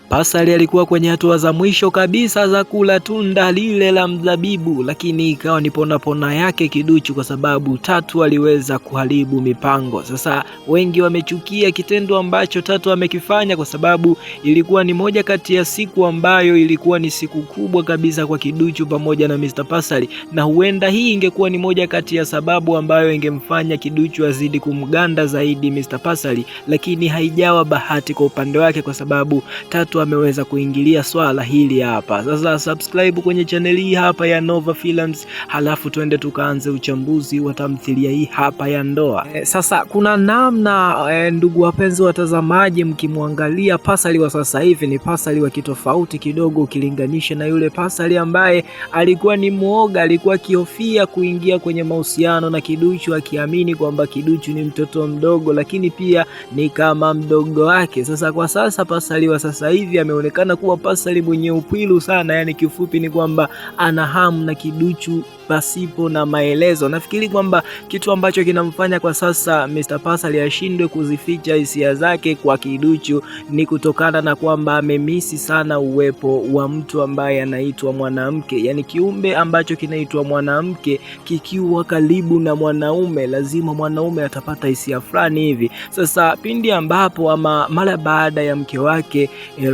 Pasali alikuwa kwenye hatua za mwisho kabisa za kula tunda lile la mzabibu, lakini ikawa ni pona yake kiduchu, kwa sababu Tatu aliweza kuharibu mipango. Sasa wengi wamechukia kitendo ambacho Tatu amekifanya, kwa sababu ilikuwa ni moja kati ya siku ambayo ilikuwa ni siku kubwa kabisa kwa kiduchu pamoja na Mr. Pasali, na huenda hii ingekuwa ni moja kati ya sababu ambayo ingemfanya kiduchu azidi kumganda zaidi Mr. Pasali, lakini haijawa bahati kwa upande wake, kwa sababu Tatu ameweza kuingilia swala hili hapa. Sasa subscribe kwenye channel hii hapa ya Nova Films, halafu twende tukaanze uchambuzi wa tamthilia hii hapa ya ndoa. Sasa kuna namna ndugu wapenzi watazamaji, mkimwangalia Pasali wa sasa hivi ni Pasali wa kitofauti kidogo ukilinganisha na yule Pasali ambaye alikuwa ni muoga, alikuwa akihofia kuingia kwenye mahusiano na kiduchu, akiamini kwamba kiduchu ni mtoto mdogo, lakini pia ni kama mdogo wake. Sasa kwa sasa Pasali wa sasa hivi ameonekana kuwa Pasali mwenye upwilu sana, yani kifupi ni kwamba ana hamu na kiduchu pasipo na maelezo. Nafikiri kwamba kitu ambacho kinamfanya kwa sasa Mr. Pasali ashindwe kuzificha hisia zake kwa kiduchu ni kutokana na kwamba amemisi sana uwepo wa mtu ambaye anaitwa mwanamke, yani kiumbe ambacho kinaitwa mwanamke kikiwa karibu na mwanaume, lazima mwanaume atapata hisia fulani hivi. Sasa pindi ambapo ama mara baada ya mke wake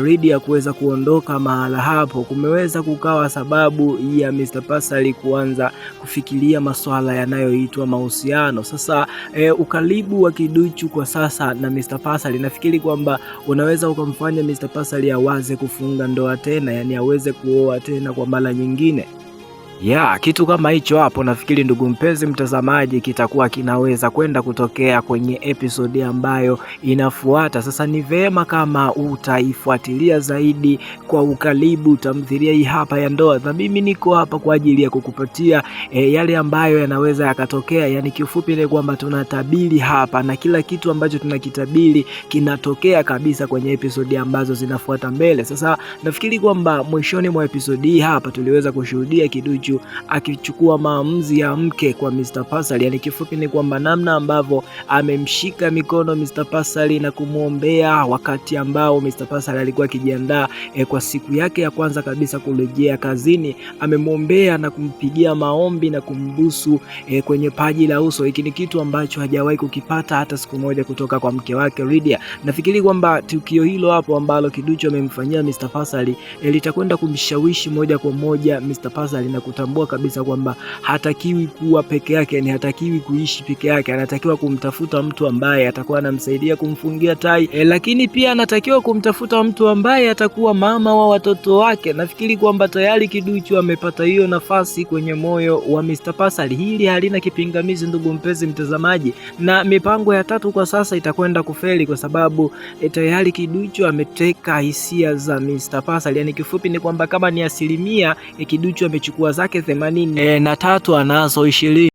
Lydia kuweza kuondoka mahala hapo, kumeweza kukawa sababu ya Mr. Pasali kuanza kufikiria masuala yanayoitwa mahusiano. Sasa ukaribu wa kiduchu kwa sasa na Mr. Pasali, nafikiri kwamba unaweza ukamfanya Mr. Pasali awaze kufunga ndoa tena, yani aweze kuoa tena kwa mara nyingine. Kitu kama hicho hapo, nafikiri ndugu mpenzi mtazamaji, kitakuwa kinaweza kwenda kutokea kwenye episodi ambayo inafuata. Sasa ni vema kama utaifuatilia zaidi kwa ukaribu tamthilia hii hapa ya ndoa, na mimi niko hapa kwa ajili ya kukupatia yale ambayo yanaweza yakatokea. Yani kiufupi ni kwamba tunatabiri hapa, na kila kitu ambacho tunakitabiri kinatokea kabisa kwenye episodi ambazo zinafuata mbele. Sasa nafikiri kwamba mwishoni mwa episodi hii hapa tuliweza kushuhudia kiduchu akichukua maamuzi ya mke kwa Mr. Pasali. Yani kifupi ni kwamba namna ambavyo amemshika mikono Mr. Pasali na kumwombea wakati ambao Mr. Pasali alikuwa akijiandaa kwa siku yake ya kwanza kabisa kurejea kazini, amemwombea na kumpigia maombi na kumbusu kwenye paji la uso. Hiki ni kitu ambacho hajawahi kukipata hata siku moja kutoka kwa mke wake Lydia. Nafikiri kwamba tukio hilo hapo ambalo kiduchu amemfanyia Mr. Pasali litakwenda kumshawishi moja kwa moja Mr. Pasali na kutambua kabisa kwamba hatakiwi kuwa peke yake, yani hatakiwi kuishi peke yake, anatakiwa kumtafuta mtu ambaye atakuwa anamsaidia kumfungia tai, lakini pia anatakiwa kumtafuta mtu ambaye atakuwa mama wa watoto wake. Nafikiri kwamba tayari kiduchu amepata hiyo nafasi kwenye moyo wa Mr. Pasali. Hili halina kipingamizi ndugu mpenzi mtazamaji, na mipango ya Tatu kwa sasa itakwenda kufeli, kwa sababu tayari kiduchu ameteka hisia za Mr. Pasali. Yani kifupi ni kwamba kama ni asilimia kiduchu amechukua zake 80 na Tatu anazo 20.